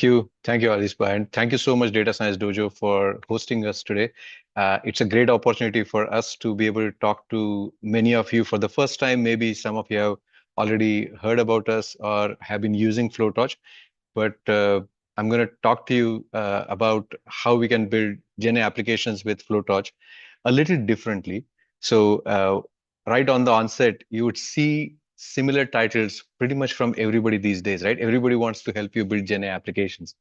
Thank you, Alispa, and thank you so much, Data Science Dojo, for hosting us today. It's a great opportunity for us to be able to talk to many of you for the first time. Maybe some of you have already heard about us or have been using FloTorch, but I'm going to talk to you about how we can build GenAI applications with FloTorch a little differently. So right on the onset, you would see similar titles pretty much from everybody these days, right? Everybody wants to help you build GenAI applications.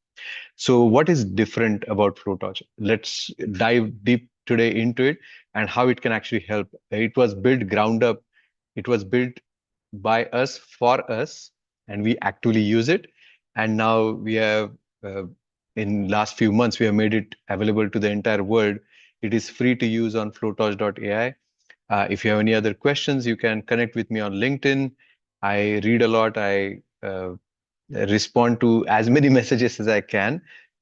So what is different about FloTorch? Let's dive deep today into it and how it can actually help. It was built ground up. It was built by us for us, and we actually use it. And now we have, in last few months, we have made it available to the entire world. It is free to use on FloTorch.ai. If you have any other questions, you can connect with me on LinkedIn. I read a lot. I respond to as many messages as I can.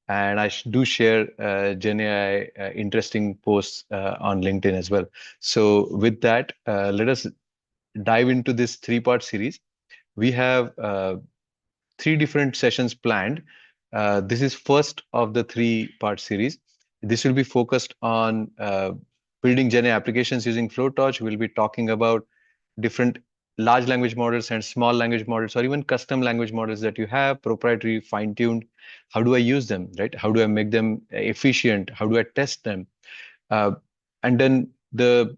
And I do share GenAI interesting posts on LinkedIn as well. So with that, let us dive into this three-part series. We have three different sessions planned. This is first of the three-part series. This will be focused on building GenAI applications using FloTorch. We'll be talking about different large language models and small language models, or even custom language models that you have, proprietary, fine-tuned. How do I use them, right? How do I make them efficient? How do I test them? Uh, and then the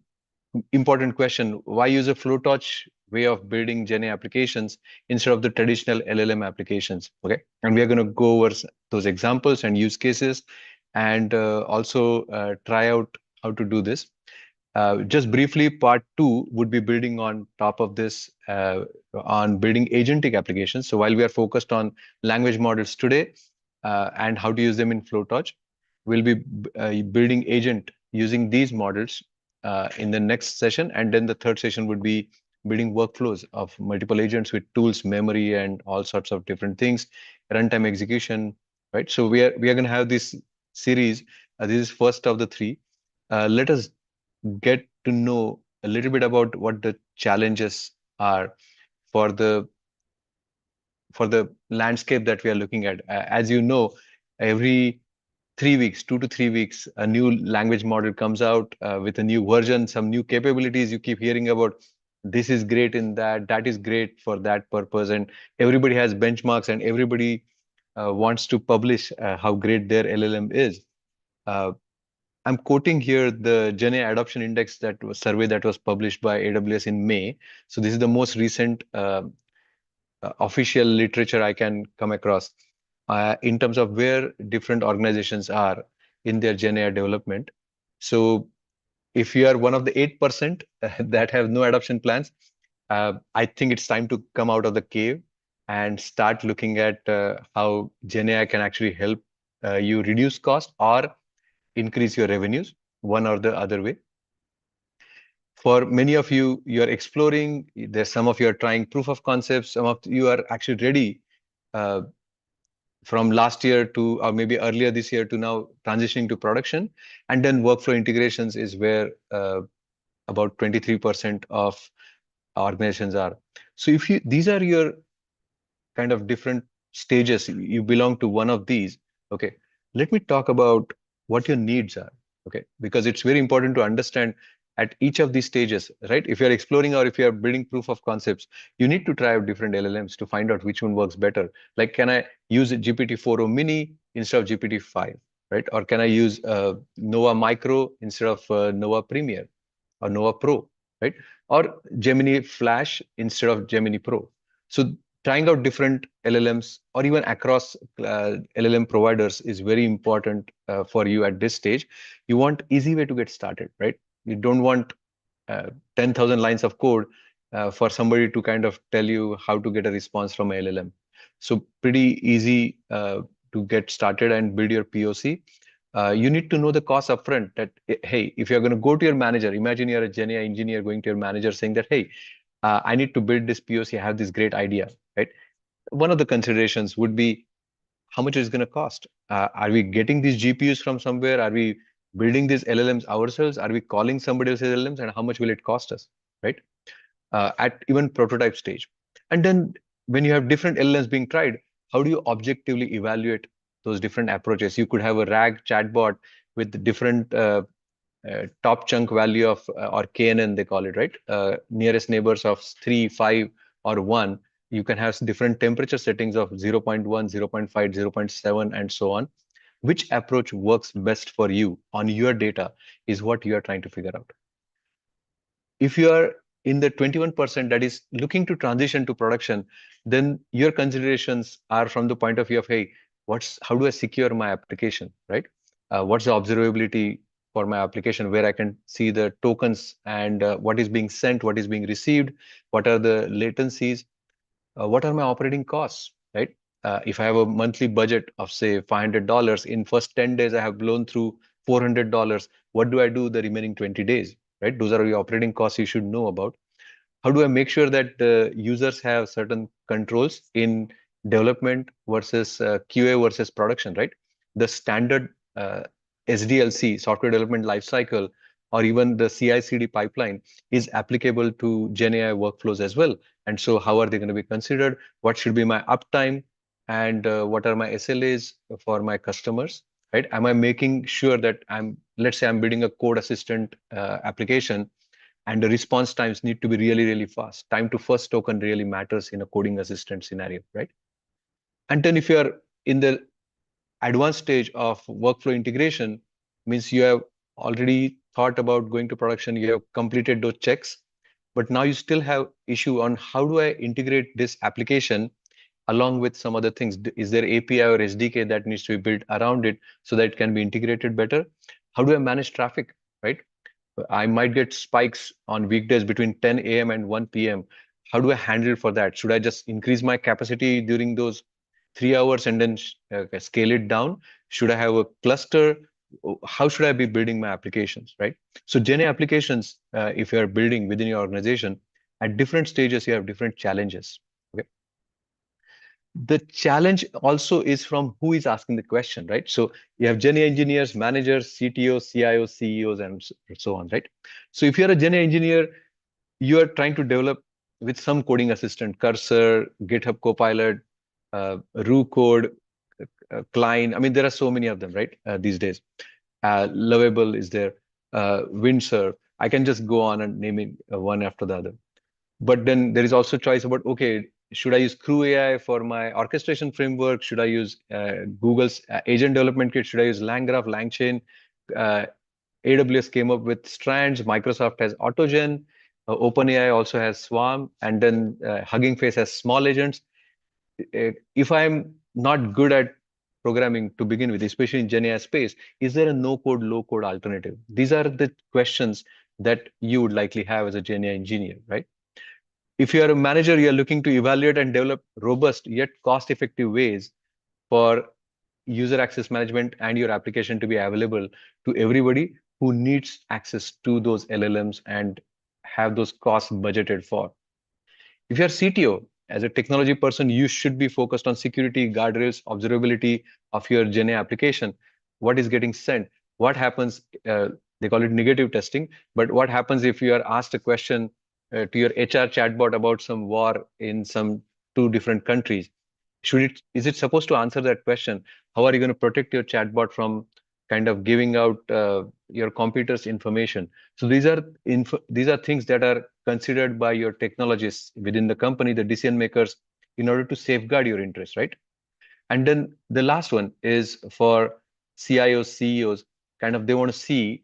important question, why use a FloTorch way of building GenAI applications instead of the traditional LLM applications? Okay, and we are going to go over those examples and use cases, and also try out how to do this. Just briefly, part two would be building on top of this, on building agentic applications. So while we are focused on language models today and how to use them in FloTorch, we'll be building agent using these models in the next session. And then the third session would be building workflows of multiple agents with tools, memory, and all sorts of different things, runtime execution, right? So we are going to have this series. This is first of the three. Let us get to know a little bit about what the challenges are for the landscape that we are looking at. As you know, every 3 weeks, 2 to 3 weeks, a new language model comes out with a new version, some new capabilities. You keep hearing about this is great in that, that is great for that purpose, and everybody has benchmarks and everybody wants to publish how great their LLM is. Uh, I'm quoting here the GenAI Adoption Index that was survey that was published by AWS in May. So this is the most recent official literature I can come across in terms of where different organizations are in their GenAI development. So if you are one of the 8% that have no adoption plans, I think it's time to come out of the cave and start looking at how GenAI can actually help you reduce cost or increase your revenues, one or the other way. For many of you, you're exploring, there's some of you are trying proof of concepts, some of you are actually ready uh, from last year to, or maybe earlier this year to now transitioning to production. And then workflow integrations is where about 23% of organizations are. So if you, these are your kind of different stages, you belong to one of these, okay, let me talk about what your needs are, okay, because it's very important to understand at each of these stages, right? If you're exploring or if you're building proof of concepts, you need to try out different LLMs to find out which one works better. Like, can I use GPT-4o mini instead of GPT-5, right? Or can I use Nova Micro instead of Nova Premier or Nova Pro, right? Or Gemini Flash instead of Gemini Pro. So trying out different LLMs or even across LLM providers is very important for you at this stage. You want easy way to get started, right? You don't want 10,000 lines of code for somebody to kind of tell you how to get a response from a LLM. So pretty easy to get started and build your POC. You need to know the cost upfront that, hey, if you're going to go to your manager, imagine you're a GenAI engineer going to your manager saying that, hey, I need to build this POC, I have this great idea, right? One of the considerations would be how much is going to cost. Are we getting these GPUs from somewhere? Are we building these LLMs ourselves? Are we calling somebody else's LLMs, and how much will it cost us, right? At even prototype stage. And then when you have different LLMs being tried, how do you objectively evaluate those different approaches? You could have a RAG chatbot with different top chunk value of or KNN they call it, right? Nearest neighbors of 3, 5, or 1. You can have different temperature settings of 0.1, 0.5, 0.7, and so on. Which approach works best for you on your data is what you are trying to figure out. If you are in the 21% that is looking to transition to production, then your considerations are from the point of view of, hey, how do I secure my application, right? What's the observability for my application where I can see the tokens and what is being sent, what is being received, what are the latencies, what are my operating costs, right? If I have a monthly budget of say $500, in first 10 days I have blown through $400, what do I do the remaining 20 days, right? Those are the operating costs you should know about. How do I make sure that users have certain controls in development versus QA versus production, right? The standard SDLC, software development lifecycle, or even the CI/CD pipeline is applicable to GenAI workflows as well. And so how are they going to be considered? What should be my uptime? And what are my SLAs for my customers, right? Am I making sure that let's say I'm building a code assistant application, and the response times need to be really, really fast. Time to first token really matters in a coding assistant scenario, right? And then if you're in the advanced stage of workflow integration, means you have already thought about going to production, you have completed those checks, but now you still have issue on how do I integrate this application along with some other things. Is there API or SDK that needs to be built around it so that it can be integrated better? How do I manage traffic, right? I might get spikes on weekdays between 10 a.m. and 1 p.m. How do I handle for that? Should I just increase my capacity during those 3 hours and then scale it down? Should I have a cluster? How should I be building my applications, right? So Gen applications, if you're building within your organization, at different stages, you have different challenges. Okay. The challenge also is from who is asking the question, right? So you have Gen engineers, managers, CTOs, CIOs, CEOs, and so on, right? So if you're a Gen engineer, you are trying to develop with some coding assistant, Cursor, GitHub Copilot, Roo Code, Klein. I mean, there are so many of them, right? These days. Lovable is there, Windsurf. I can just go on and name it one after the other. But then there is also choice about, okay, should I use Crew AI for my orchestration framework? Should I use Google's agent development kit? Should I use LangGraph, LangChain? Uh, AWS came up with Strands. Microsoft has AutoGen. OpenAI also has Swarm. And then Hugging Face has small agents. If I'm not good at programming to begin with, especially in GenAI space, is there a no-code, low-code alternative? These are the questions that you would likely have as a GenAI engineer, right? If you are a manager, you are looking to evaluate and develop robust yet cost-effective ways for user access management and your application to be available to everybody who needs access to those LLMs and have those costs budgeted for. If you're CTO, as a technology person, you should be focused on security, guardrails, observability of your GenAI application. What is getting sent? What happens? They call it negative testing. But what happens if you are asked a question to your HR chatbot about some war in some two different countries? Is it supposed to answer that question? How are you going to protect your chatbot from kind of giving out your computers information? So these are things that are considered by your technologists within the company, the decision makers, in order to safeguard your interests, right? And then the last one is for CIOs, CEOs, kind of they want to see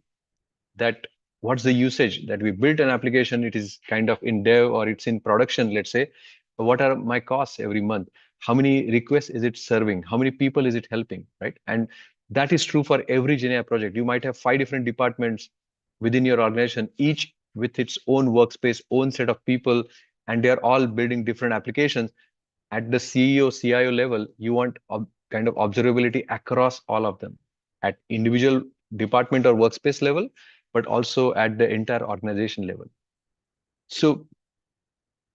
that what's the usage that we built an application, it is kind of in dev or it's in production, let's say. What are my costs every month? How many requests is it serving? How many people is it helping, right? And that is true for every GenAI project. You might have 5 different departments within your organization, each with its own workspace, own set of people, and they're all building different applications. At the CEO, CIO level, you want kind of observability across all of them at individual department or workspace level, but also at the entire organization level. So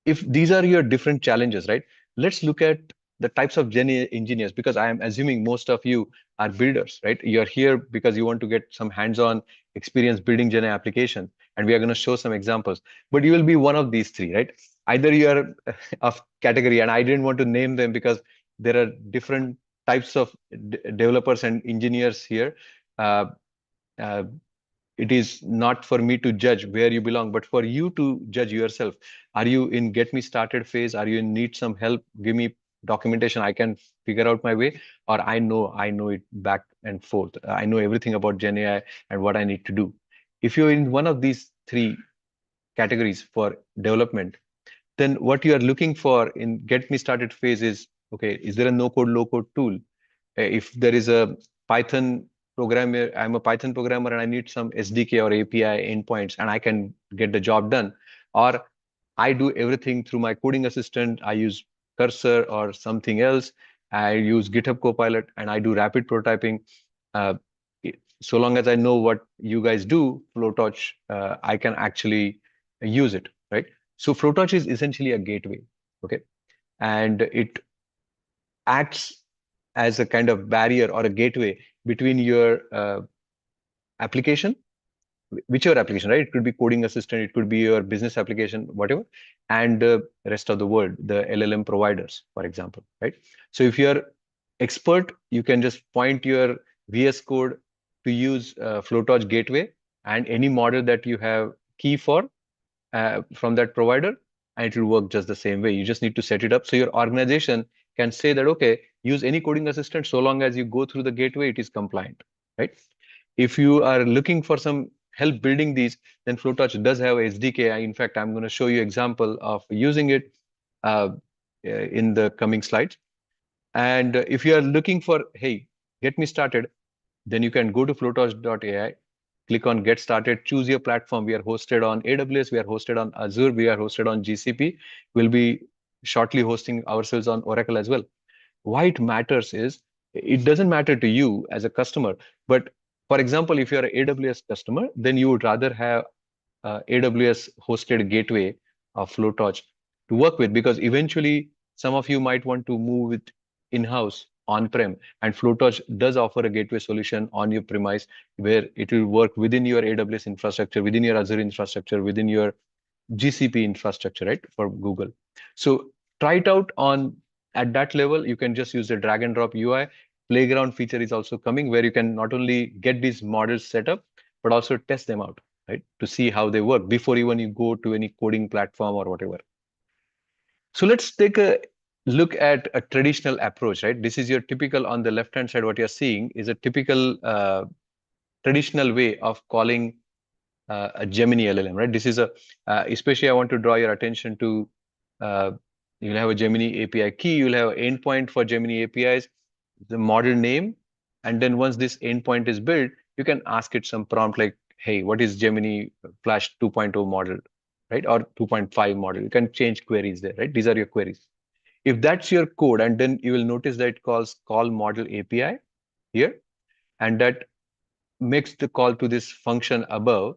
if these are your different challenges, right? Let's look at the types of Gen engineers, because I am assuming most of you are builders, right? You're here because you want to get some hands-on experience building Gen applications, and we are going to show some examples. But you will be one of these three, right? Either you are of category, and I didn't want to name them because there are different types of developers and engineers here. Uh, uh, it is not for me to judge where you belong, but for you to judge yourself. Are you in get me started phase? Are you in need some help? Give me documentation. I can figure out my way, or I know it back and forth. I know everything about GenAI and what I need to do. If you're in one of these three categories for development, then what you are looking for in get me started phase is, okay, is there a no code, low code tool? If there is a Python programmer, I'm a Python programmer and I need some SDK or API endpoints and I can get the job done. Or I do everything through my coding assistant. I use Cursor or something else. I use GitHub Copilot and I do rapid prototyping. Uh, so long as I know what you guys do, FloTorch, I can actually use it, right? So FloTorch is essentially a gateway, okay? And it acts as a kind of barrier or a gateway between your application, whichever application, right? It could be coding assistant, it could be your business application, whatever, and the rest of the world, the LLM providers, for example, right? So if you're expert, you can just point your VS Code to use FloTorch gateway and any model that you have key for from that provider, and it will work just the same way. You just need to set it up so your organization can say that, okay, use any coding assistant so long as you go through the gateway, it is compliant, right? If you are looking for some help building these, then FloTorch does have a SDK. In fact, I'm going to show you example of using it in the coming slides. And if you are looking for, hey, get me started, then you can go to flotorch.ai, click on get started, choose your platform. We are hosted on AWS, we are hosted on Azure, we are hosted on GCP. We'll be shortly hosting ourselves on Oracle as well. Why it matters is it doesn't matter to you as a customer, but for example, if you're an AWS customer, then you would rather have AWS hosted gateway of FloTorch to work with, because eventually some of you might want to move it in-house on-prem, and FloTorch does offer a gateway solution on your premise where it will work within your AWS infrastructure, within your Azure infrastructure, within your GCP infrastructure, right, for Google. So try it out on at that level. You can just use the drag and drop UI. Playground feature is also coming where you can not only get these models set up, but also test them out, right, to see how they work before even you go to any coding platform or whatever. So let's take a look at a traditional approach, right? This is your typical on the left-hand side, what you're seeing is a typical traditional way of calling a Gemini LLM, right? This is especially I want to draw your attention to, uh, you'll have a Gemini API key, you'll have an endpoint for Gemini APIs, the model name, and then once this endpoint is built, you can ask it some prompt like, hey, what is Gemini Flash 2.0 model, right? Or 2.5 model. You can change queries there, right? These are your queries. If that's your code, and then you will notice that it calls call model API here, and that makes the call to this function above,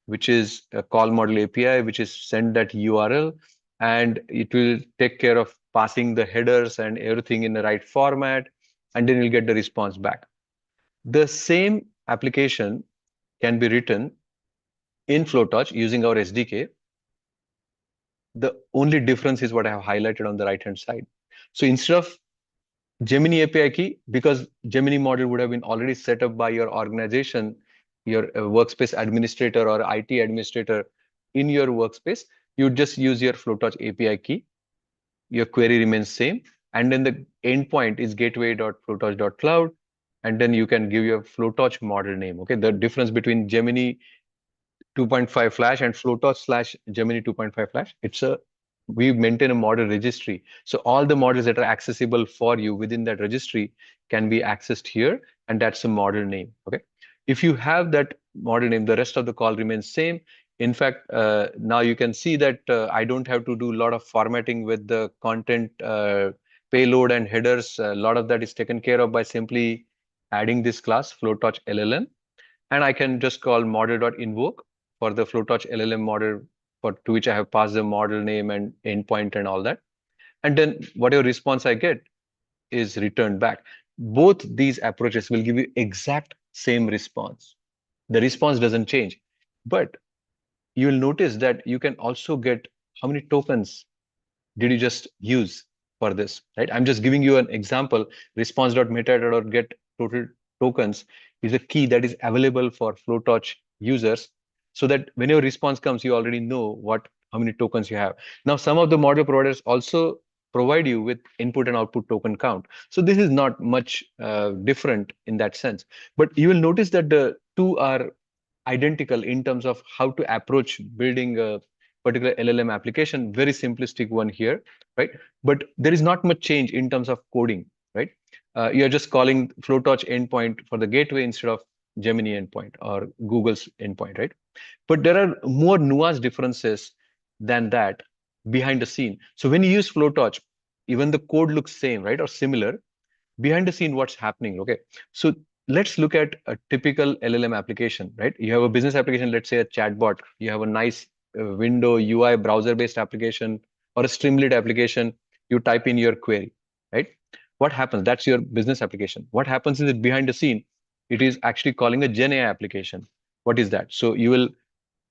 which is a call model API, which is send that URL, and it will take care of passing the headers and everything in the right format, and then you'll get the response back. The same application can be written in FloTorch using our SDK. The only difference is what I have highlighted on the right-hand side. So instead of Gemini API key, because Gemini model would have been already set up by your organization, your workspace administrator or IT administrator in your workspace, you just use your FloTorch API key. Your query remains same. And then the endpoint is gateway.flotorch.cloud. And then you can give your FloTorch model name. Okay, the difference between Gemini 2.5 Flash and FloTorch slash Gemini 2.5 Flash, we maintain a model registry. So all the models that are accessible for you within that registry can be accessed here, and that's a model name. Okay. If you have that model name, the rest of the call remains same. In fact, now you can see that I don't have to do a lot of formatting with the content payload and headers. A lot of that is taken care of by simply adding this class FloTorch LLM, and I can just call model.invoke for the FloTorch LLM model to which I have passed the model name and endpoint and all that. And then whatever response I get is returned back. Both these approaches will give you exact same response. The response doesn't change, but you will notice that you can also get how many tokens did you just use. for this, right? I'm just giving you an example. Response.metadata.get total tokens is a key that is available for FloTorch users, so that when your response comes, you already know how many tokens you have. Now, some of the model providers also provide you with input and output token count. So this is not much different in that sense. But you will notice that the two are identical in terms of how to approach building a particular LLM application. Very simplistic one here, right? But there is not much change in terms of coding, right? You're just calling FloTorch endpoint for the gateway instead of Gemini endpoint or Google's endpoint, right? But there are more nuanced differences than that behind the scene. So when you use FloTorch, even the code looks same, right, or similar. Behind the scene, what's happening? Okay, so let's look at a typical LLM application, right? You have a business application, let's say a chatbot. You have a nice window UI browser-based application or a Streamlit application. You type in your query, right? What happens? That's your business application. What happens is that behind the scene, it is actually calling a GenAI application. What is that? So you will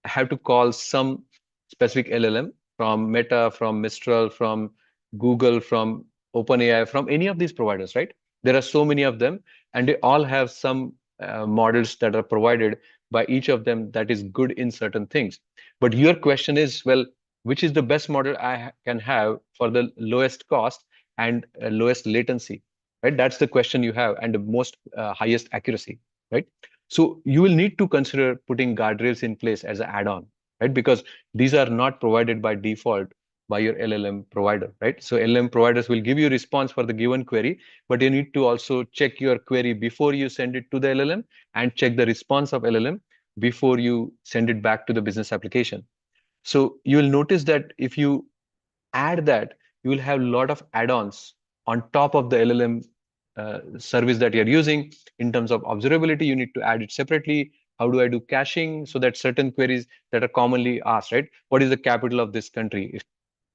have to call some specific LLM from Meta, from Mistral, from Google, from OpenAI, from any of these providers, right? There are so many of them, and they all have some models that are provided by each of them that is good in certain things. But your question is, well, which is the best model can have for the lowest cost and lowest latency, right? That's the question you have, and the most highest accuracy, right? So you will need to consider putting guardrails in place as an add-on, right? Because these are not provided by default by your LLM provider, right? So LLM providers will give you response for the given query, but you need to also check your query before you send it to the LLM and check the response of LLM before you send it back to the business application. So you will notice that if you add that, you will have a lot of add-ons on top of the LLM service that you're using. In terms of observability, you need to add it separately. How do I do caching so that certain queries that are commonly asked, right? What is the capital of this country?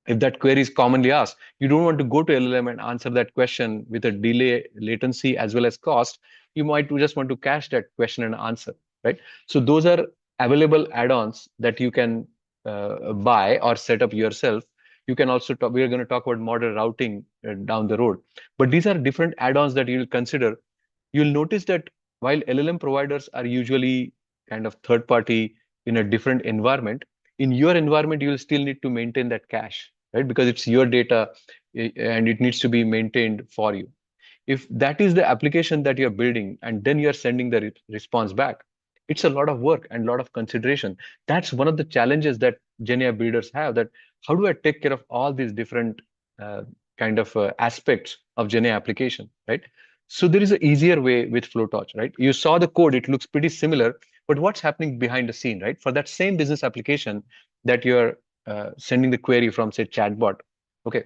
If that query is commonly asked, you don't want to go to LLM and answer that question with a delay, latency, as well as cost. You might just want to cache that question and answer, right? So those are available add-ons that you can buy or set up yourself. You can also talk, we are going to talk about model routing down the road. But these are different add-ons that you'll consider. You'll notice that while LLM providers are usually kind of third party in a different environment, in your environment, you will still need to maintain that cache, right? Because it's your data and it needs to be maintained for you. If that is the application that you're building and then you're sending the response back, it's a lot of work and a lot of consideration. That's one of the challenges that GenAI builders have, that how do I take care of all these different uh, kind of aspects of GenAI application, right? So there is an easier way with FloTorch, right? You saw the code, it looks pretty similar, but what's happening behind the scene, right? For that same business application that you're sending the query from, say, chatbot, okay,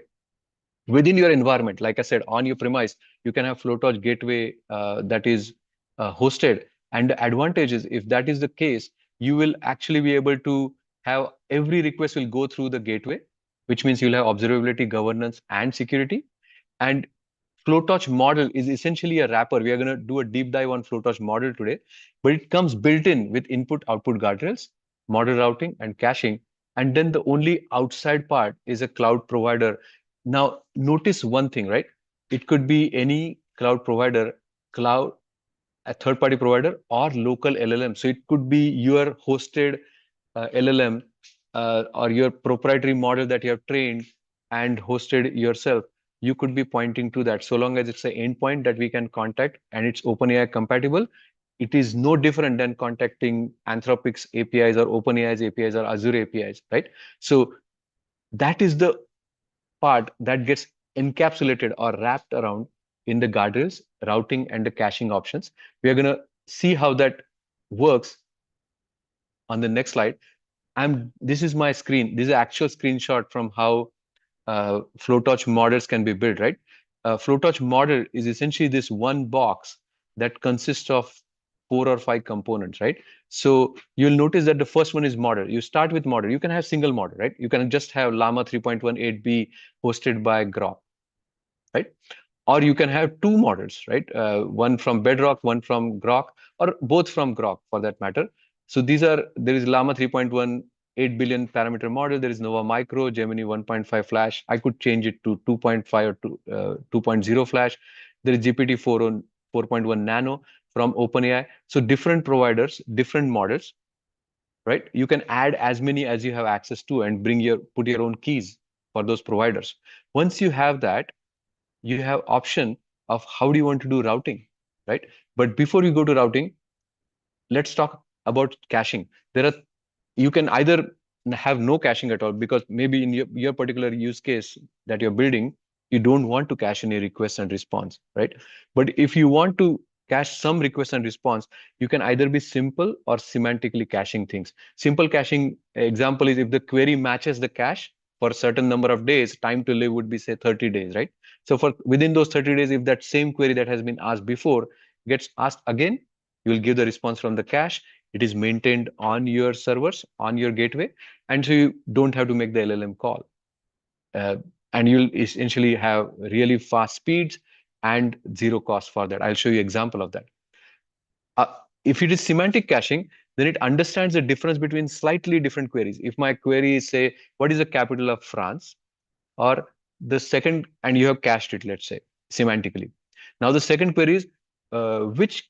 within your environment, like I said, on your premise, you can have FloTorch gateway that is hosted. And the advantage is, if that is the case, you will actually be able to have every request will go through the gateway, which means you'll have observability, governance, and security. And FloTorch model is essentially a wrapper. We are going to do a deep dive on FloTorch model today, but it comes built in with input-output guardrails, model routing, and caching. And then the only outside part is a cloud provider. Now, notice one thing, right? It could be any cloud provider, cloud, a third-party provider, or local LLM. So it could be your hosted LLM or your proprietary model that you have trained and hosted yourself. You could be pointing to that. So long as it's an endpoint that we can contact and it's OpenAI compatible, it is no different than contacting Anthropic's APIs or OpenAI's APIs or Azure APIs, right? So that is the part that gets encapsulated or wrapped around in the guardrails, routing, and the caching options. We are going to see how that works on the next slide. This is my screen. This is an actual screenshot from how FloTorch models can be built, right? FloTorch model is essentially this one box that consists of 4 or 5 components, right? So you'll notice that the first one is model. You start with model. You can have single model, right? You can just have Llama 3.18b hosted by Grok, right? Or you can have two models, right? One from Bedrock, one from Grok, or both from Grok for that matter. So there is Llama 3.1 8 billion parameter model. There is Nova Micro, Gemini 1.5 Flash. I could change it to 2.5 or 2.0 Flash. There is GPT-4 on 4.1 Nano from OpenAI. So different providers, different models, right? You can add as many as you have access to and put your own keys for those providers. Once you have that, you have option of how do you want to do routing, right? But before you go to routing, let's talk about caching. There are You can either have no caching at all, because maybe in your particular use case that you're building, you don't want to cache any request and response, right? But if you want to cache some request and response, you can either be simple or semantically caching things. Simple caching example is if the query matches the cache for a certain number of days, time to live would be say 30 days, right? So for within those 30 days, if that same query that has been asked before gets asked again, you will give the response from the cache. It is maintained on your servers, on your gateway, and so you don't have to make the LLM call. Uh, and you'll essentially have really fast speeds and zero cost for that. I'll show you example of that. Uh, if it is semantic caching, then it understands the difference between slightly different queries. If my query is say, what is the capital of France? Or the second, and you have cached it, let's say, semantically. Now the second query is, which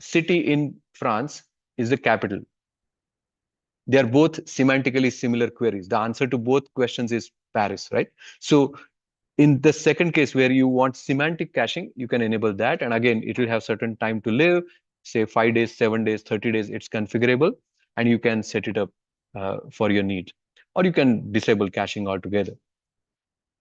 city in France is the capital? They are both semantically similar queries. The answer to both questions is Paris, right? So in the second case where you want semantic caching, you can enable that. And again, it will have certain time to live, say 5 days, 7 days, 30 days, it's configurable, and you can set it up for your needs. Or you can disable caching altogether.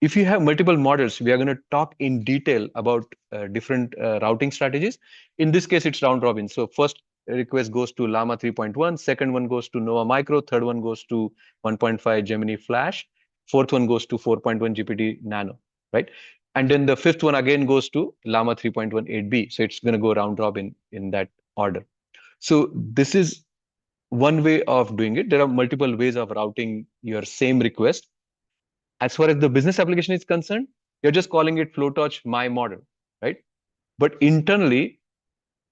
If you have multiple models, we are going to talk in detail about different routing strategies. In this case, it's round robin. So first request goes to Llama 3.1, second one goes to Nova Micro, third one goes to 1.5 Gemini Flash, fourth one goes to 4.1 GPT Nano, right? And then the fifth one again goes to Llama 3.1 8B. So it's going to go round robin in that order. So this is one way of doing it. There are multiple ways of routing your same request. As far as the business application is concerned, you're just calling it FloTorch my model, right? But internally,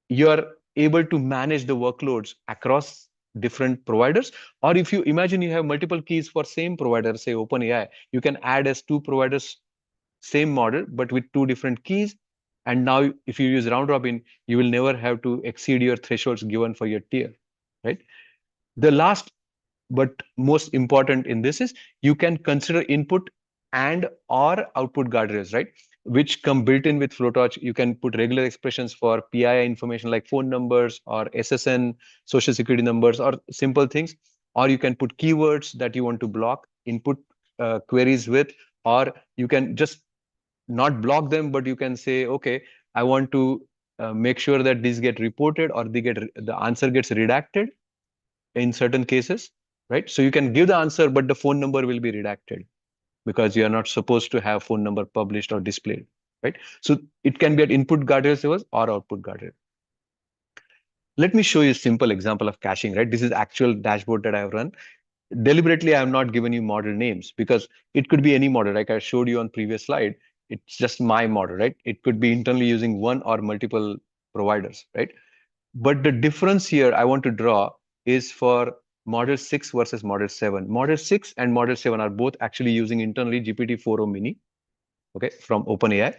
you're able to manage the workloads across different providers. Or if you imagine you have multiple keys for same provider, say OpenAI, you can add as two providers, same model, but with two different keys. And now if you use round robin, you will never have to exceed your thresholds given for your tier, right? The last but most important in this is you can consider input and or output guardrails, right? Which come built in with FloTorch. You can put regular expressions for PII information like phone numbers or SSN, social security numbers, or simple things. Or you can put keywords that you want to block input queries with, or you can just not block them, but you can say, okay, I want to make sure that these get reported or the answer gets redacted in certain cases, right? So you can give the answer, but the phone number will be redacted because you are not supposed to have phone number published or displayed, right? So it can be an input guardrail servers or output guardrail. Let me show you a simple example of caching, right? This is actual dashboard that I have run. Deliberately, I have not given you model names because it could be any model. Like I showed you on previous slide, it's just my model, right? It could be internally using one or multiple providers, right? But the difference here I want to draw is for Model 6 versus Model 7. Model 6 and Model 7 are both actually using internally GPT-4o Mini, okay, from OpenAI.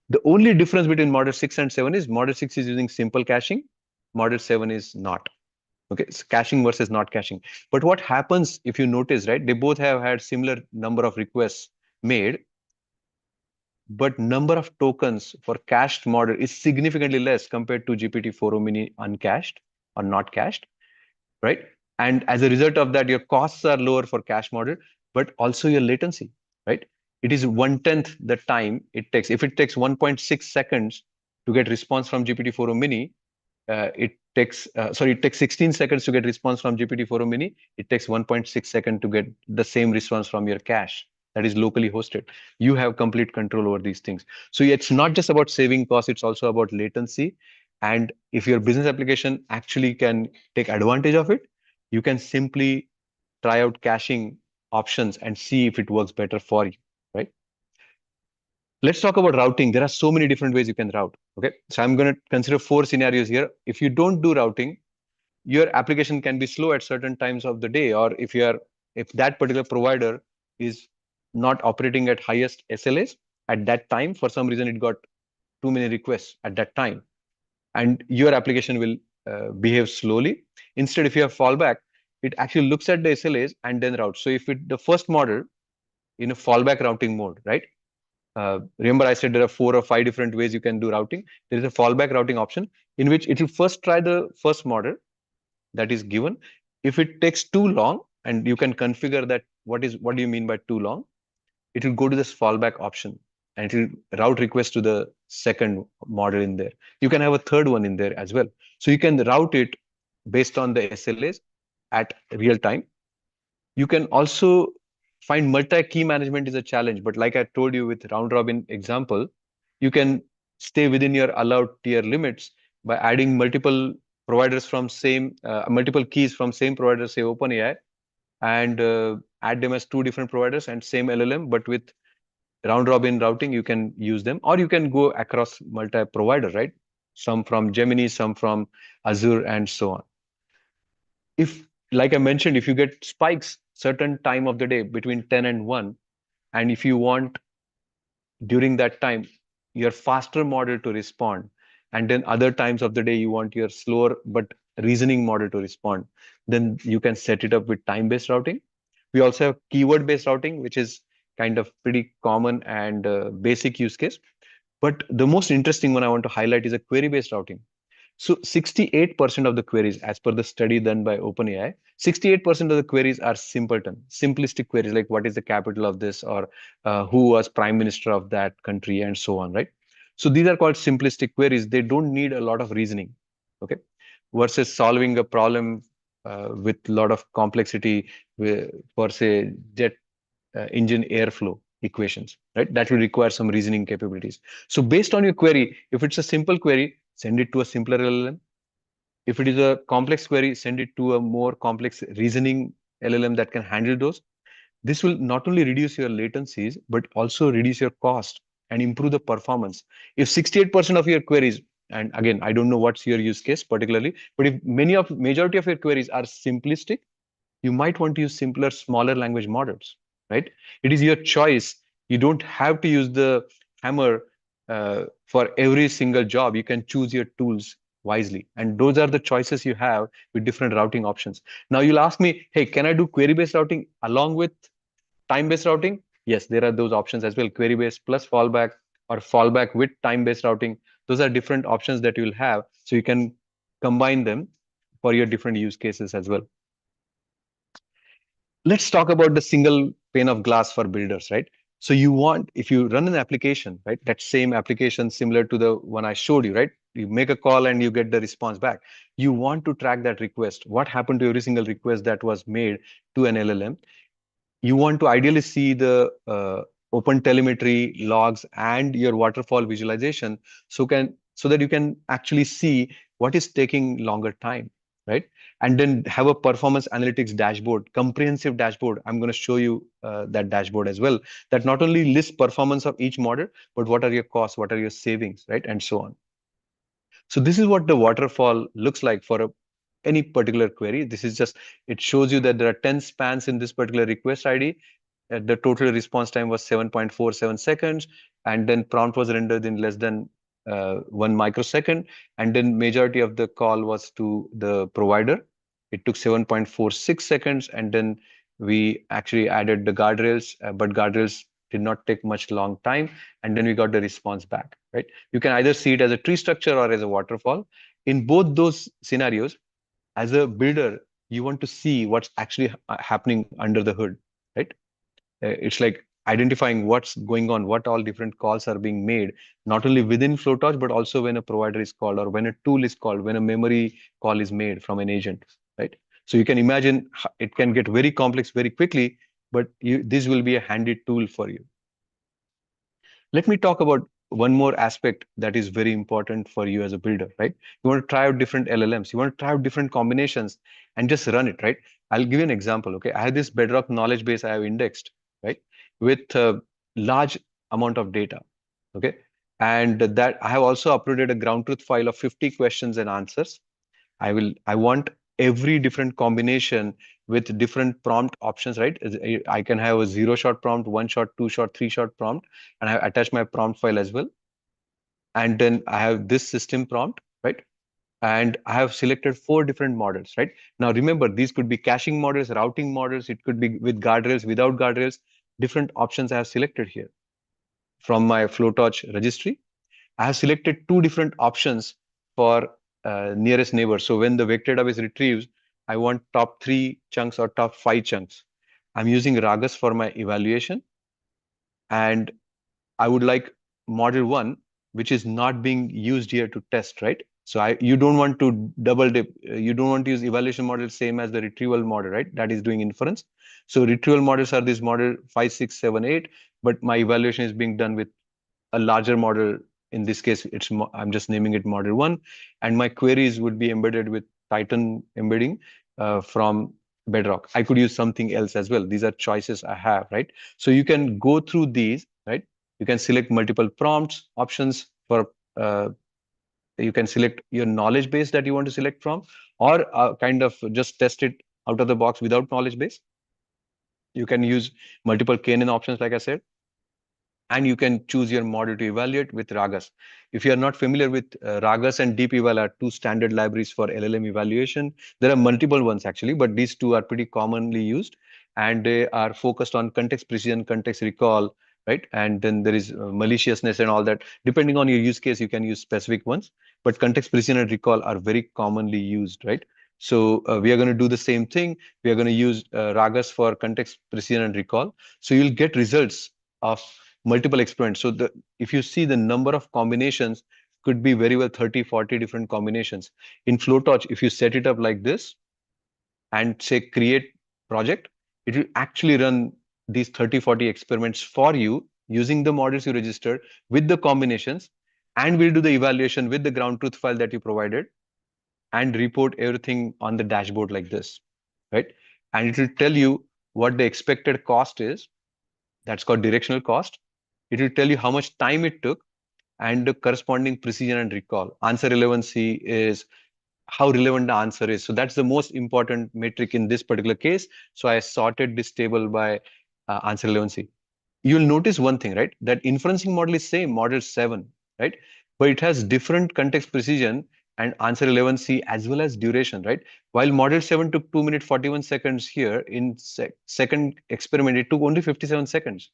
The only difference between Model 6 and 7 is Model 6 is using simple caching, Model 7 is not. Okay, it's caching versus not caching. But what happens if you notice, right? They both have had similar number of requests made, but number of tokens for cached model is significantly less compared to GPT-4o Mini uncached or not cached, right? And as a result of that, your costs are lower for cache model, but also your latency, right? It is 1/10 the time it takes. If it takes 1.6 seconds to get response from GPT-4o Mini, it takes 16 seconds to get response from GPT-4o Mini. It takes 1.6 seconds to get the same response from your cache that is locally hosted. You have complete control over these things. So it's not just about saving costs, it's also about latency. And if your business application actually can take advantage of it, you can simply try out caching options and see if it works better for you, right? Let's talk about routing. There are so many different ways you can route. Okay, so I'm going to consider 4 scenarios here. If you don't do routing, your application can be slow at certain times of the day, or if that particular provider is not operating at highest SLAs at that time, for some reason it got too many requests at that time, and your application will behave slowly. Instead, if you have fallback, it actually looks at the SLAs and then routes. So if the first model in a fallback routing mode, right? Remember, I said there are 4 or 5 different ways you can do routing. There is a fallback routing option in which it will first try the first model that is given. If it takes too long, and you can configure that, what do you mean by too long? It will go to this fallback option and it will route request to the second model in there. You can have a third one in there as well. So you can route it based on the SLAs at real time. You can also find multi-key management is a challenge, but like I told you with round robin example, you can stay within your allowed tier limits by adding multiple providers from multiple keys from same provider, say OpenAI, and add them as 2 different providers and same LLM, but with round robin routing, you can use them, or you can go across multi-provider, right? Some from Gemini, some from Azure, and so on. If, like I mentioned, if you get spikes certain time of the day between 10 and 1, and if you want during that time your faster model to respond, and then other times of the day you want your slower but reasoning model to respond, then you can set it up with time-based routing. We also have keyword-based routing, which is kind of pretty common and basic use case. But the most interesting one I want to highlight is a query-based routing. So 68% of the queries, as per the study done by OpenAI, 68% of the queries are simplistic queries like what is the capital of this, or who was prime minister of that country, and so on, right? So these are called simplistic queries. They don't need a lot of reasoning, okay? Versus solving a problem with a lot of complexity for, say, jet engine airflow equations, right? That will require some reasoning capabilities. So based on your query, if it's a simple query, send it to a simpler LLM. If it is a complex query, send it to a more complex reasoning LLM that can handle those. This will not only reduce your latencies, but also reduce your cost and improve the performance. If 68% of your queries, and again, I don't know what's your use case particularly, but if majority of your queries are simplistic, you might want to use simpler, smaller language models, right? It is your choice. You don't have to use the hammer for every single job. You can choose your tools wisely. And those are the choices you have with different routing options. Now you'll ask me, hey, can I do query-based routing along with time-based routing? Yes, there are those options as well. Query-based plus fallback, or fallback with time-based routing. Those are different options that you'll have. So you can combine them for your different use cases as well. Let's talk about the single pane of glass for builders, right? So if you run an application, right, that same application similar to the one I showed you, right? You make a call and you get the response back. You want to track that request. What happened to every single request that was made to an LLM? You want to ideally see the open telemetry logs and your waterfall visualization, so that you can actually see what is taking longer time, right? And then have a performance analytics dashboard, comprehensive dashboard. I'm going to show you that dashboard as well, that not only lists performance of each model, but what are your costs, what are your savings, right? And so on. So this is what the waterfall looks like for any particular query. This is just, it shows you that there are 10 spans in this particular request ID. The total response time was 7.47 seconds, and then prompt was rendered in less than 1 microsecond. And then majority of the call was to the provider. It took 7.46 seconds, and then we actually added the guardrails, but guardrails did not take much long time, and then we got the response back, right? You can either see it as a tree structure or as a waterfall. In both those scenarios, as a builder, you want to see what's actually happening under the hood, right? It's like identifying what's going on, what all different calls are being made, not only within FloTorch, but also when a provider is called, or when a tool is called, when a memory call is made from an agent, right? So you can imagine it can get very complex very quickly, but this will be a handy tool for you. Let me talk about one more aspect that is very important for you as a builder, right? You want to try out different LLMs, you want to try out different combinations and just run it, right? I'll give you an example, okay? I have this Bedrock knowledge base I have indexed, right? With a large amount of data, okay? And that I have also uploaded a ground truth file of 50 questions and answers. I want every different combination with different prompt options, right? I can have a 0-shot prompt, 1-shot, 2-shot, 3-shot prompt, and I attach my prompt file as well. And then I have this system prompt, right? And I have selected 4 different models, right? Now remember, these could be caching models, routing models, it could be with guardrails, without guardrails, different options I have selected here. From my FloTorch registry, I have selected 2 different options for nearest neighbor. So when the vector database retrieves, I want top 3 chunks or top 5 chunks. I'm using Ragus for my evaluation, and I would like model 1, which is not being used here to test, right? So you don't want to double dip. You don't want to use evaluation model same as the retrieval model, right? That is doing inference. So retrieval models are this model 5, 6, 7, 8, but my evaluation is being done with a larger model. In this case, I'm just naming it model 1, and my queries would be embedded with Titan embedding from Bedrock. I could use something else as well. These are choices I have, right? So you can go through these, right? You can select multiple prompts options for you can select your knowledge base that you want to select from, or kind of just test it out of the box without knowledge base. You can use multiple KNN options, like I said, and you can choose your model to evaluate with Ragas. If you are not familiar with Ragas and DeepEval are 2 standard libraries for LLM evaluation. There are multiple ones actually, but these 2 are pretty commonly used, and they are focused on context precision, context recall, right? And then there is maliciousness and all that. Depending on your use case, you can use specific ones, but context precision and recall are very commonly used, right? So we are going to do the same thing. We are going to use Ragas for context precision and recall. So you'll get results of multiple experiments. So if you see the number of combinations could be very well 30, 40 different combinations. In FloTorch, if you set it up like this and say create project, it will actually run these 30, 40 experiments for you using the models you registered with the combinations, and we'll do the evaluation with the ground truth file that you provided and report everything on the dashboard like this, right? And it will tell you what the expected cost is. That's called directional cost. It will tell you how much time it took and the corresponding precision and recall. Answer relevancy is how relevant the answer is. So that's the most important metric in this particular case. So I sorted this table by answer relevancy. You'll notice one thing, right? That inferencing model is same, model 7, right? But it has different context precision and answer relevancy as well as duration, right? While model 7 took 2 minutes 41 seconds here, in second experiment, it took only 57 seconds.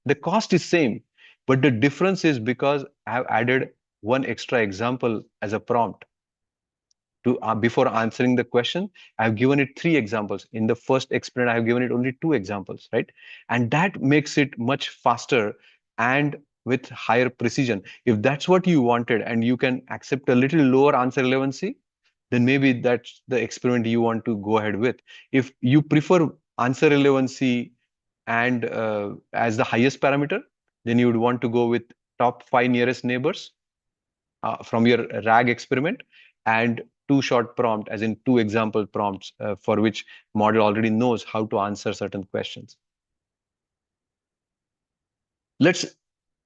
The cost is same, but the difference is because I have added one extra example as a prompt. To before answering the question, I have given it 3 examples. In the first experiment, I have given it only 2 examples, right? And that makes it much faster and with higher precision. If that's what you wanted and you can accept a little lower answer relevancy, then maybe that's the experiment you want to go ahead with. If you prefer answer relevancy and as the highest parameter, then you would want to go with top 5 nearest neighbors from your RAG experiment, and 2 short prompt, as in 2 example prompts for which model already knows how to answer certain questions. Let's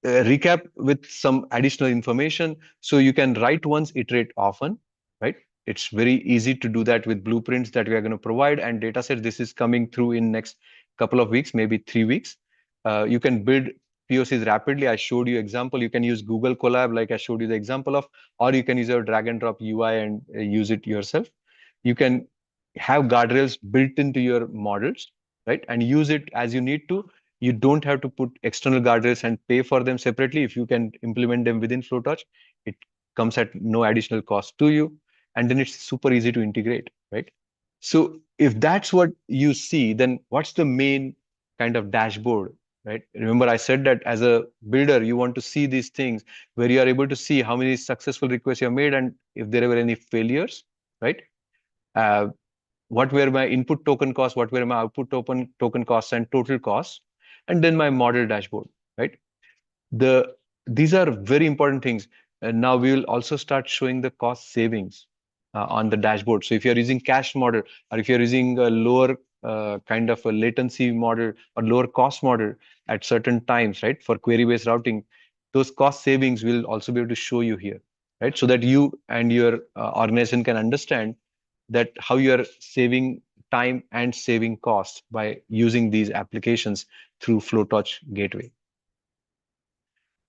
recap with some additional information. So you can write once, iterate often, right? It's very easy to do that with blueprints that we are going to provide, and datasets. This is coming through in next couple of weeks, maybe 3 weeks. You can build POCs rapidly. I showed you example. You can use Google Colab, like I showed you the example of, or you can use your drag and drop UI and use it yourself. You can have guardrails built into your models, right? And use it as you need to. You don't have to put external guardrails and pay for them separately. If you can implement them within FloTorch, it comes at no additional cost to you. And then it's super easy to integrate, right? So if that's what you see, then what's the main kind of dashboard, right? Remember, I said that as a builder, you want to see these things where you are able to see how many successful requests you have made and if there were any failures, right? Uh, what were my input token costs, what were my output token costs and total costs, and then my model dashboard, right? These are very important things. And now we will also start showing the cost savings on the dashboard. So if you're using cache model, or if you're using a lower kind of a latency model or lower cost model at certain times, right, for query-based routing, those cost savings will also be able to show you here, right? So that you and your organization can understand that how you are saving time and saving costs by using these applications through FloTorch gateway.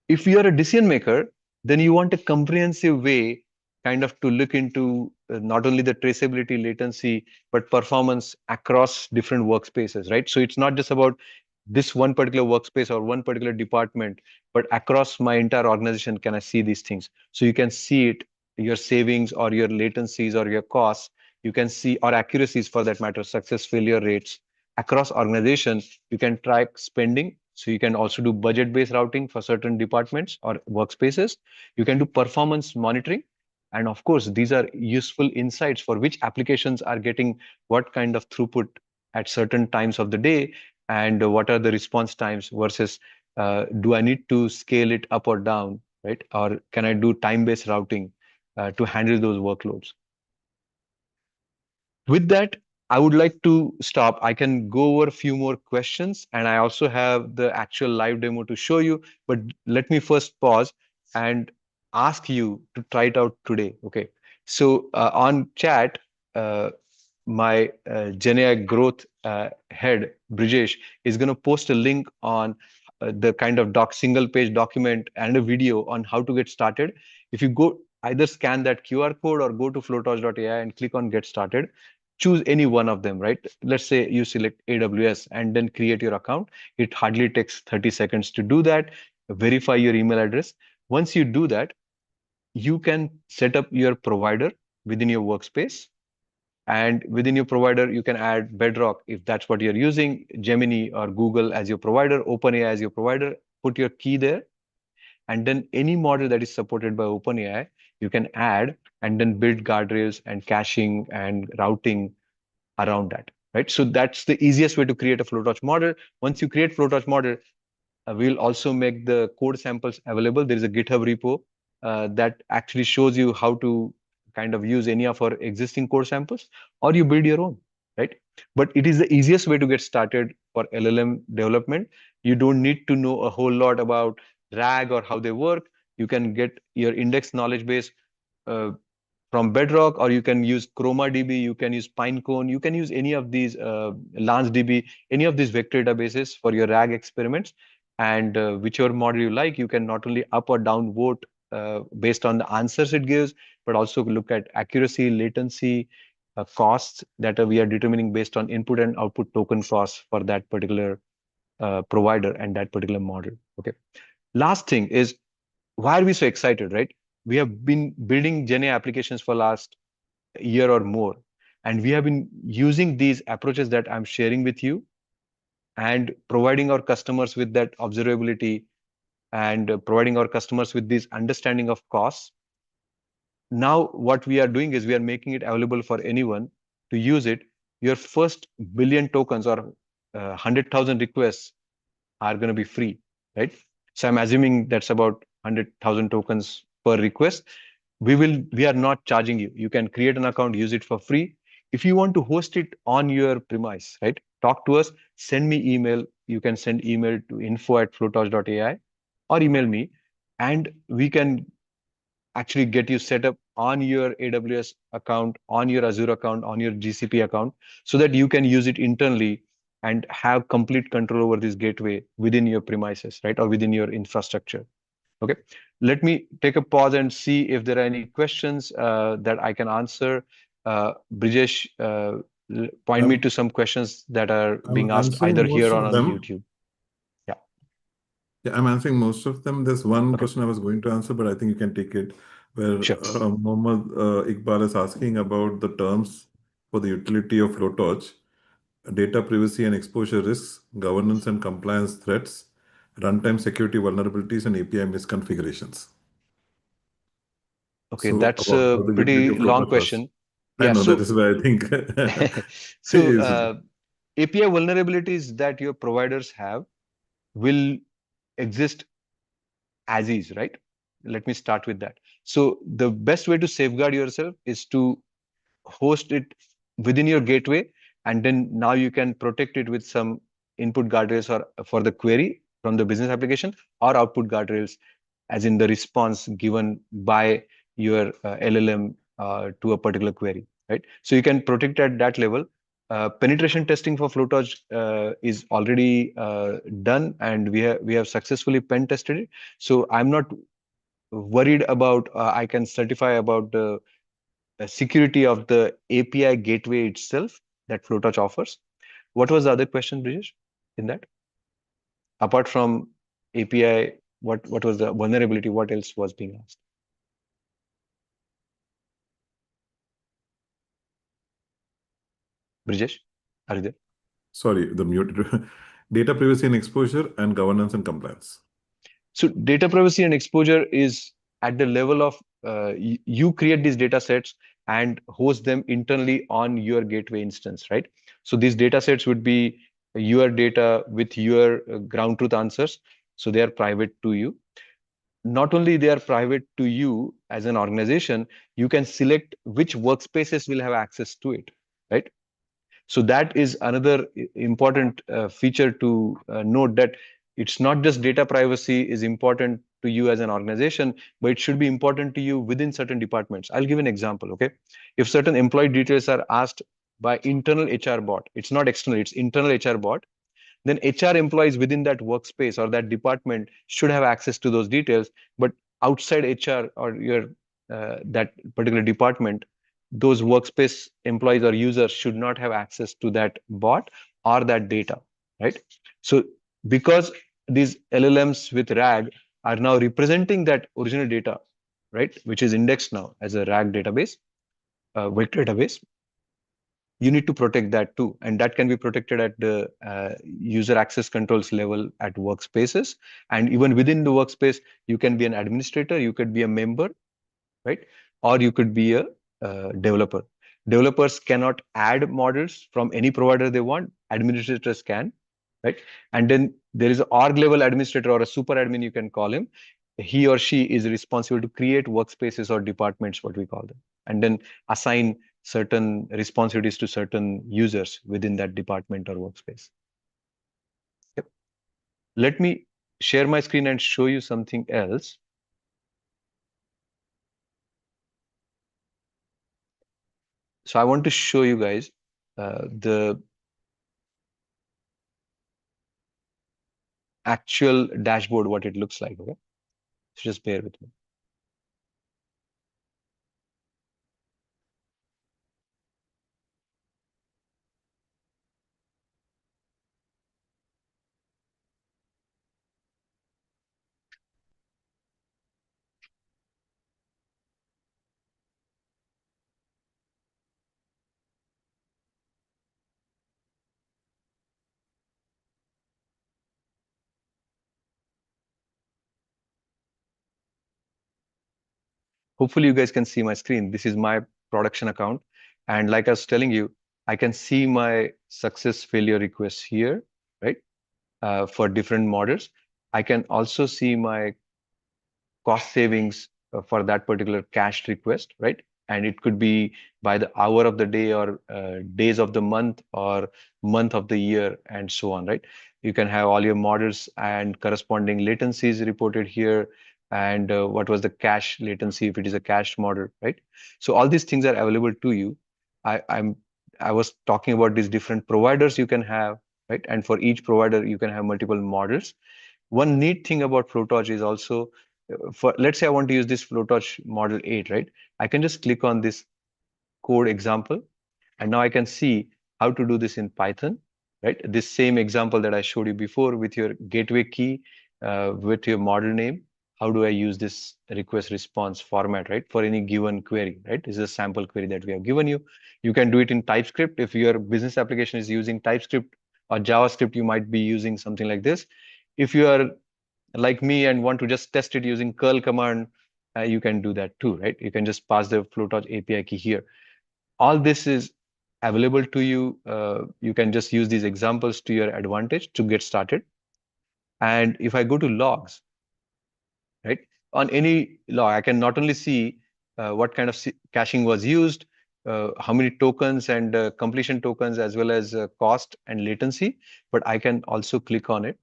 If you are a decision maker, then you want a comprehensive way kind of to look into not only the traceability, latency, but performance across different workspaces, right? So it's not just about this one particular workspace or one particular department, but across my entire organization, can I see these things? So you can see it, your savings or your latencies or your costs, you can see, or accuracies for that matter, success failure rates across organization. You can track spending. So you can also do budget-based routing for certain departments or workspaces. You can do performance monitoring. And of course, these are useful insights for which applications are getting what kind of throughput at certain times of the day, and what are the response times versus do I need to scale it up or down, right? Or can I do time-based routing to handle those workloads? With that, I would like to stop. I can go over a few more questions, and I also have the actual live demo to show you. But let me first pause and ask you to try it out today. Okay. So on chat, uh, my GenAI growth head, Brijesh, is going to post a link on the kind of single page document and a video on how to get started. If you go, either scan that QR code or go to flotorch.ai and click on get started. Choose any one of them, right? Let's say you select AWS and then create your account. It hardly takes 30 seconds to do that. Verify your email address. Once you do that, you can set up your provider within your workspace. And within your provider, you can add Bedrock if that's what you're using, Gemini or Google as your provider, OpenAI as your provider. Put your key there. And then any model that is supported by OpenAI, you can add and then build guardrails and caching and routing around that, right? So that's the easiest way to create a FloTorch model. Once you create FloTorch model, we'll also make the code samples available. There is a GitHub repo that actually shows you how to kind of use any of our existing code samples, or you build your own, right? But it is the easiest way to get started for LLM development. You don't need to know a whole lot about RAG or how they work. You can get your index knowledge base uh, from Bedrock, or you can use ChromaDB, you can use Pinecone, you can use any of these LaunchDB, any of these vector databases for your RAG experiments. And whichever model you like, you can not only up or down vote based on the answers it gives, but also look at accuracy, latency, costs that we are determining based on input and output token costs for that particular provider and that particular model. Okay. Last thing is, why are we so excited, right? We have been building GenAI applications for last year or more, and we have been using these approaches that I'm sharing with you and providing our customers with that observability and providing our customers with this understanding of costs. Now, what we are doing is we are making it available for anyone to use it. Your first billion tokens or 100,000 requests are going to be free, right? So I'm assuming that's about 100,000 tokens per request. We are not charging you. You can create an account, use it for free. If you want to host it on your premise, right? Talk to us, send me email. You can send email to info@flotorch.ai or email me, and we can actually get you set up on your AWS account, on your Azure account, on your GCP account, so that you can use it internally and have complete control over this gateway within your premises, right? Or within your infrastructure. Okay. Let me take a pause and see if there are any questions that I can answer. Brijesh, point me I'm, to some questions that are being I'm asked either answering here most or of on them. YouTube. Yeah, Yeah, I'm answering most of them. There's one okay, question I was going to answer, but I think you can take it, where sure. Mohammed Iqbal is asking about the terms for the utility of FloTorch, data privacy and exposure risks, governance and compliance threats, runtime security vulnerabilities, and API misconfigurations. Okay, So that's about a how the utility pretty of long FloTorch works. question. I Yeah, know that so is why I think so is API vulnerabilities that your providers have will exist as is, right? Let me start with that. So the best way to safeguard yourself is to host it within your gateway, and then now you can protect it with some input guardrails or for the query from the business application, or output guardrails as in the response given by your LLM to a particular query. right? So you can protect at that level. Penetration testing for FloTorch is already done, and we have successfully pen tested it. So I'm not worried about. I can certify about the security of the API gateway itself that FloTorch offers. What was the other question, Brijesh, in that? Apart from API, what was the vulnerability? What else was being asked? Brijesh, are you there? Sorry, the mute. Data privacy and exposure and governance and compliance. So data privacy and exposure is at the level of you create these data sets and host them internally on your gateway instance, right? So these data sets would be your data with your ground truth answers. So they are private to you. Not only they are private to you as an organization, you can select which workspaces will have access to it, right? So that is another important feature to note, that it's not just data privacy is important to you as an organization, but it should be important to you within certain departments. I'll give an example, okay? If certain employee details are asked by internal HR bot, it's not external, it's internal HR bot, then HR employees within that workspace or that department should have access to those details. But outside HR or your that particular department, those workspace employees or users should not have access to that bot or that data, right? So because these LLMs with RAG are now representing that original data, right, which is indexed now as a RAG database, vector database, you need to protect that too. And that can be protected at the user access controls level at workspaces. And even within the workspace, you can be an administrator, you could be a member, right? Or you could be a developer. Developers cannot add models from any provider they want. Administrators can, right? And then there is an org level administrator or a super admin, you can call him. He or she is responsible to create workspaces or departments, what we call them, and then assign certain responsibilities to certain users within that department or workspace. Yep. Let me share my screen and show you something else. So I want to show you guys the actual dashboard, what it looks like. Okay, so just bear with me. Hopefully you guys can see my screen. This is my production account. And like I was telling you, I can see my success failure requests here, right? For different models. I can also see my cost savings for that particular cached request, right? And it could be by the hour of the day or days of the month or month of the year and so on, right? You can have all your models and corresponding latencies reported here, and what was the cache latency if it is a cached model, right? So all these things are available to you. I, I'm I was talking about these different providers you can have, right? And for each provider, you can have multiple models. One neat thing about FloTorch is also, for let's say I want to use this FloTorch model 8, right? I can just click on this code example, and now I can see how to do this in Python, right? This same example that I showed you before with your gateway key, with your model name. How do I use this request response format, right? For any given query, right? This is a sample query that we have given you. You can do it in TypeScript. If your business application is using TypeScript or JavaScript, you might be using something like this. If you are like me and want to just test it using curl command, you can do that too, right? You can just pass the FloTorch API key here. All this is available to you. You can just use these examples to your advantage to get started. And if I go to logs, right, on any log, I can not only see what kind of caching was used, how many tokens and completion tokens, as well as cost and latency, but I can also click on it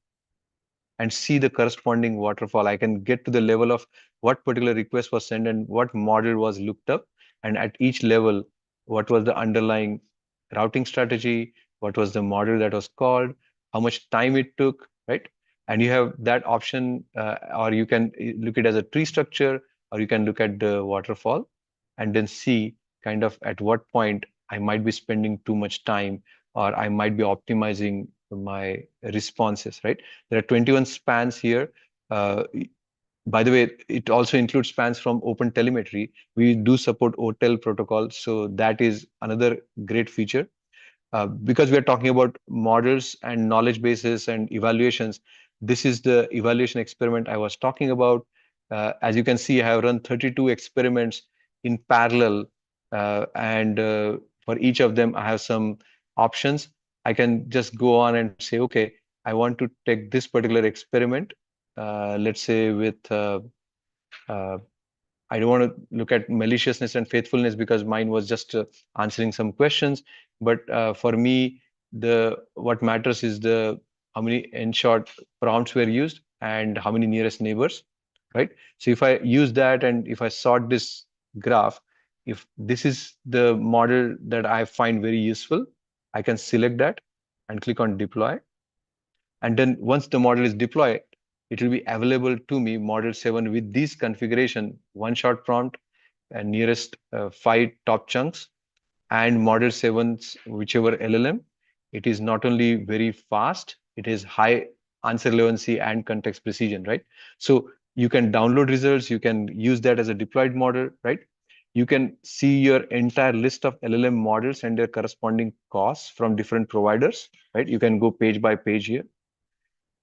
and see the corresponding waterfall. I can get to the level of what particular request was sent and what model was looked up. And at each level, what was the underlying routing strategy, what was the model that was called, how much time it took, right? And you have that option, or you can look at it as a tree structure, or you can look at the waterfall and then see kind of at what point I might be spending too much time, or I might be optimizing my responses, right? There are 21 spans here. Uh, by the way, it also includes spans from Open Telemetry. We do support OTel protocol, so that is another great feature. Because we are talking about models and knowledge bases and evaluations, this is the evaluation experiment I was talking about. As you can see, I have run 32 experiments in parallel, and for each of them, I have some options. I can just go on and say, okay, I want to take this particular experiment, let's say with uh, I don't want to look at maliciousness and faithfulness because mine was just answering some questions. But for me, the what matters is the how many in short prompts were used and how many nearest neighbors, right? So if I use that and if I sort this graph, if this is the model that I find very useful, I can select that and click on deploy. And then once the model is deployed, it will be available to me, model 7 with this configuration, one shot prompt and nearest 5 top chunks, and model 7's whichever LLM. It is not only very fast, it is high answer relevancy and context precision, right? So you can download results, you can use that as a deployed model, right? You can see your entire list of LLM models and their corresponding costs from different providers, right? You can go page by page here.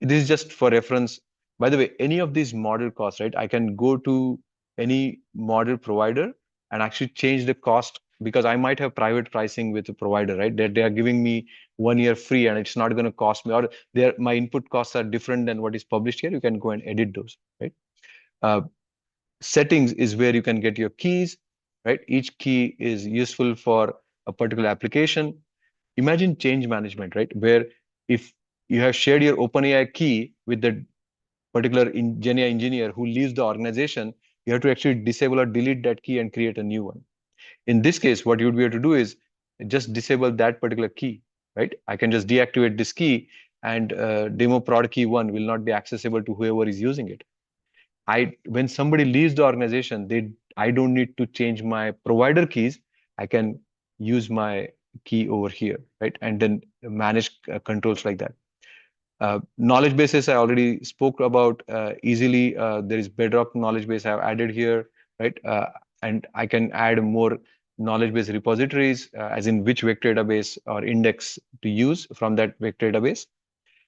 This is just for reference. By the way, any of these model costs, right? I can go to any model provider and actually change the cost because I might have private pricing with the provider, right? That they are giving me 1 year free and it's not going to cost me, or my input costs are different than what is published here. You can go and edit those, right? Uh, Settings is where you can get your keys, right? Each key is useful for a particular application. Imagine change management, right? Where if you have shared your OpenAI key with the particular GenAI engineer who leaves the organization, you have to actually disable or delete that key and create a new one. In this case, what you would be able to do is just disable that particular key, right? I can just deactivate this key and demo prod key 1 will not be accessible to whoever is using it. When somebody leaves the organization, I don't need to change my provider keys. I can use my key over here, right? And then manage controls like that. Knowledge bases I already spoke about easily. There is Bedrock knowledge base I've added here, right? And I can add more knowledge base repositories, as in which vector database or index to use from that vector database.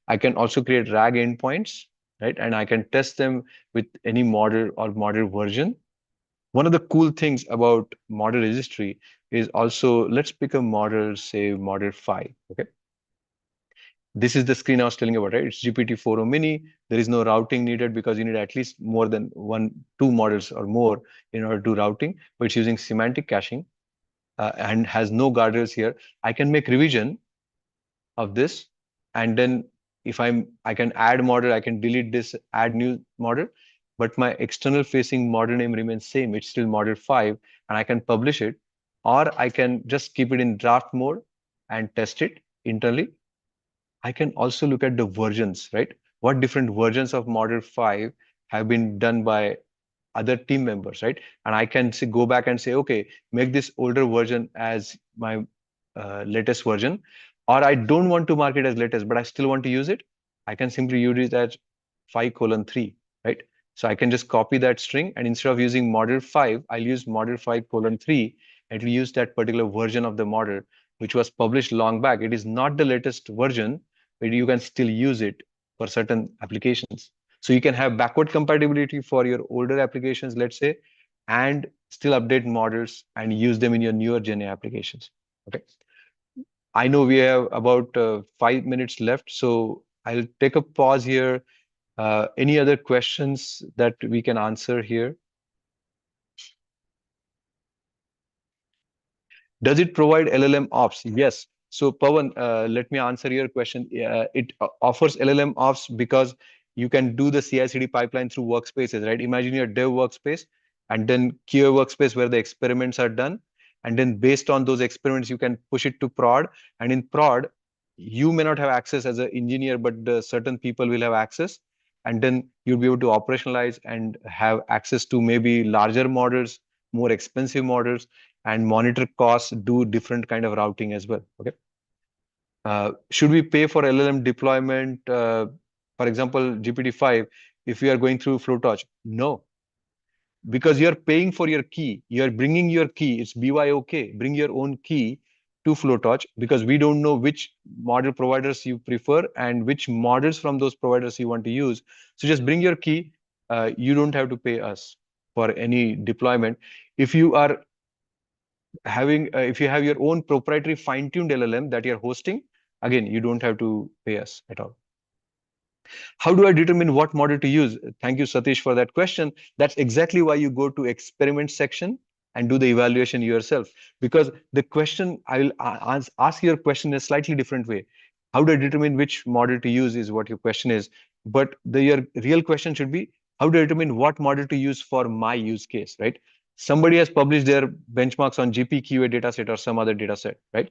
I can also create RAG endpoints, right? And I can test them with any model or model version. One of the cool things about model registry is also, let's pick a model, say model 5, okay? This is the screen I was telling you about, right? It's GPT-4o mini. There is no routing needed because you need at least more than two models or more in order to do routing, but it's using semantic caching and has no guardrails here. I can make revision of this, and then if I can add model, I can delete this, add new model, but my external facing model name remains same. It's still model 5, and I can publish it, or I can just keep it in draft mode and test it internally. I can also look at the versions, right? What different versions of Model 5 have been done by other team members, right? And I can go back and say, okay, make this older version as my latest version, or I don't want to mark it as latest, but I still want to use it. I can simply use it as 5:3, right? So I can just copy that string, and instead of using model 5, I'll use model 5:3, and it'll use that particular version of the model, which was published long back. It is not the latest version, but you can still use it for certain applications. So you can have backward compatibility for your older applications, let's say, and still update models and use them in your newer GenAI applications. Okay. I know we have about 5 minutes left, so I'll take a pause here. Any other questions that we can answer here? Does it provide LLM ops? Yes. So Pawan, let me answer your question. It offers LLM ops because you can do the CI/CD pipeline through workspaces, right? Imagine your dev workspace and then QA workspace where the experiments are done. And then based on those experiments, you can push it to prod. And in prod, you may not have access as an engineer, but the certain people will have access. And then you'll be able to operationalize and have access to maybe larger models, more expensive models, and monitor costs, do different kind of routing as well. Okay. Should we pay for LLM deployment? For example, GPT-5, if we are going through FloTorch, no, because you're paying for your key. You're bringing your key. It's BYOK. Bring your own key to FloTorch, because we don't know which model providers you prefer and which models from those providers you want to use. So just bring your key. You don't have to pay us for any deployment. If you are if you have your own proprietary fine-tuned LLM that you're hosting, again, you don't have to pay us at all. How do I determine what model to use? Thank you, Satish, for that question. That's exactly why you go to experiment section and do the evaluation yourself. Because the question, I will ask your question in a slightly different way. How do I determine which model to use is what your question is. But your real question should be, how do I determine what model to use for my use case, right? Somebody has published their benchmarks on GPQA dataset or some other dataset, right?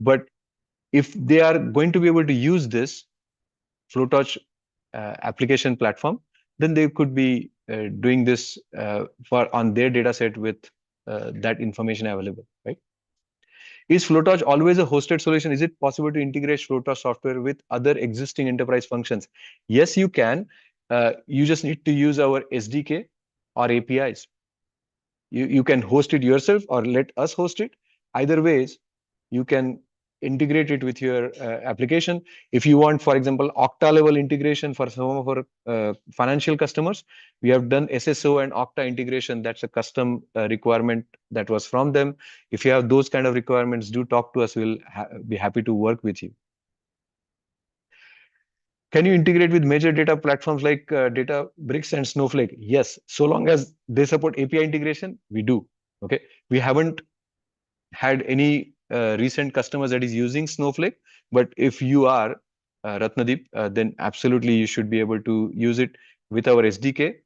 But if they are going to be able to use this FloTorch application platform, then they could be doing this for on their data set with that information available, right? Is FloTorch always a hosted solution? Is it possible to integrate FloTorch software with other existing enterprise functions? Yes, you can. You just need to use our SDK or APIs. You can host it yourself or let us host it. Either ways, you can integrate it with your application. If you want, for example, Okta level integration for some of our financial customers, we have done SSO and Okta integration. That's a custom requirement that was from them. If you have those kind of requirements, do talk to us. We'll be happy to work with you. Can you integrate with major data platforms like Databricks and Snowflake? Yes, so long as they support API integration, we do. Okay, we haven't had any recent customers that is using Snowflake, but if you are Ratnadeep, then absolutely you should be able to use it with our SDK.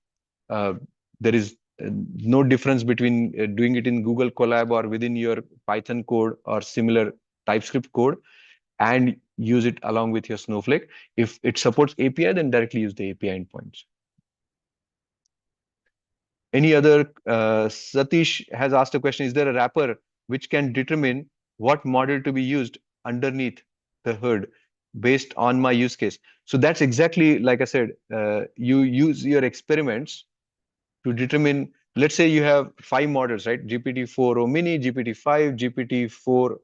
There is no difference between doing it in Google Colab or within your Python code or similar TypeScript code, and use it along with your Snowflake. If it supports API, then directly use the API endpoints. Any other? Satish has asked a question. Is there a wrapper which can determine what model to be used underneath the hood based on my use case? So that's exactly like I said, you use your experiments to determine, let's say you have 5 models, right? GPT-4 O mini, GPT-5, GPT-4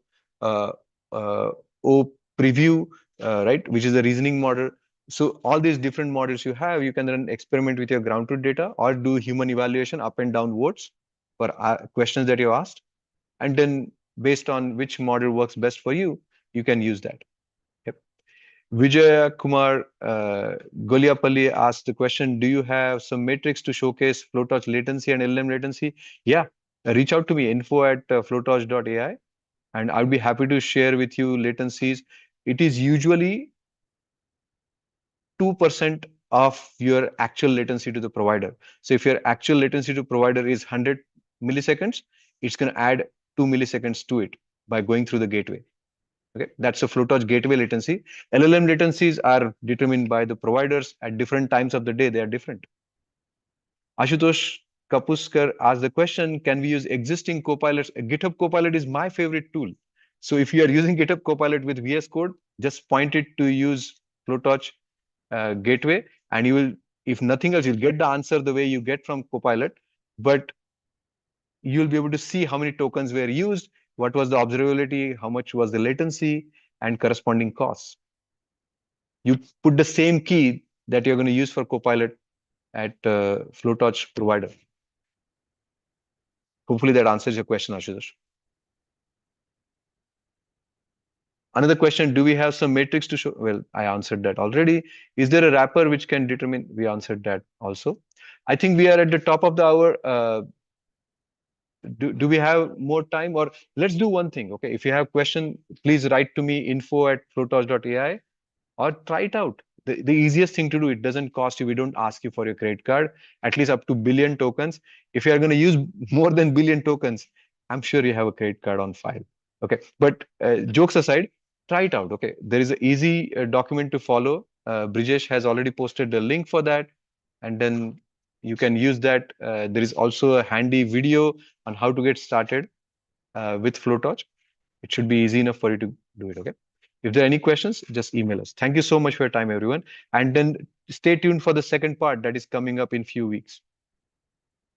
O preview, right? Which is a reasoning model. So all these different models you have, you can then experiment with your ground truth data or do human evaluation up and down votes for questions that you asked. And then based on which model works best for you, you can use that. Yep. Vijay Kumar Goliapalli asked the question, do you have some metrics to showcase FloTorch latency and LLM latency? Yeah, reach out to me, info@flotorch.ai, and I'll be happy to share with you latencies. It is usually 2% of your actual latency to the provider. So if your actual latency to provider is 100 milliseconds, it's going to add 2 milliseconds to it by going through the gateway. Okay, that's a FloTorch gateway latency. LLM latencies are determined by the providers at different times of the day. They are different. Ashutosh Kapuskar asked the question, can we use existing copilots? GitHub Copilot is my favorite tool. So if you are using GitHub Copilot with VS Code, just point it to use FloTorch gateway, and you will, if nothing else, you'll get the answer the way you get from Copilot, but you'll be able to see how many tokens were used, what was the observability, how much was the latency, and corresponding costs. You put the same key that you're going to use for Copilot at FloTorch provider. Hopefully that answers your question, Ashutosh. Another question, do we have some metrics to show? Well, I answered that already. Is there a wrapper which can determine? We answered that also. I think we are at the top of the hour. Do we have more time, or let's do one thing? Okay, if you have question, please write to me info@flotorch.ai or try it out. The easiest thing to do, it doesn't cost you. We don't ask you for your credit card, at least up to billion tokens. If you are going to use more than billion tokens, I'm sure you have a credit card on file. Okay, but jokes aside, try it out. Okay, there is an easy document to follow. Brijesh has already posted the link for that, and then you can use that. There is also a handy video on how to get started with FloTorch. It should be easy enough for you to do it. Okay. If there are any questions, just email us. Thank you so much for your time, everyone. And then stay tuned for the second part that is coming up in few weeks.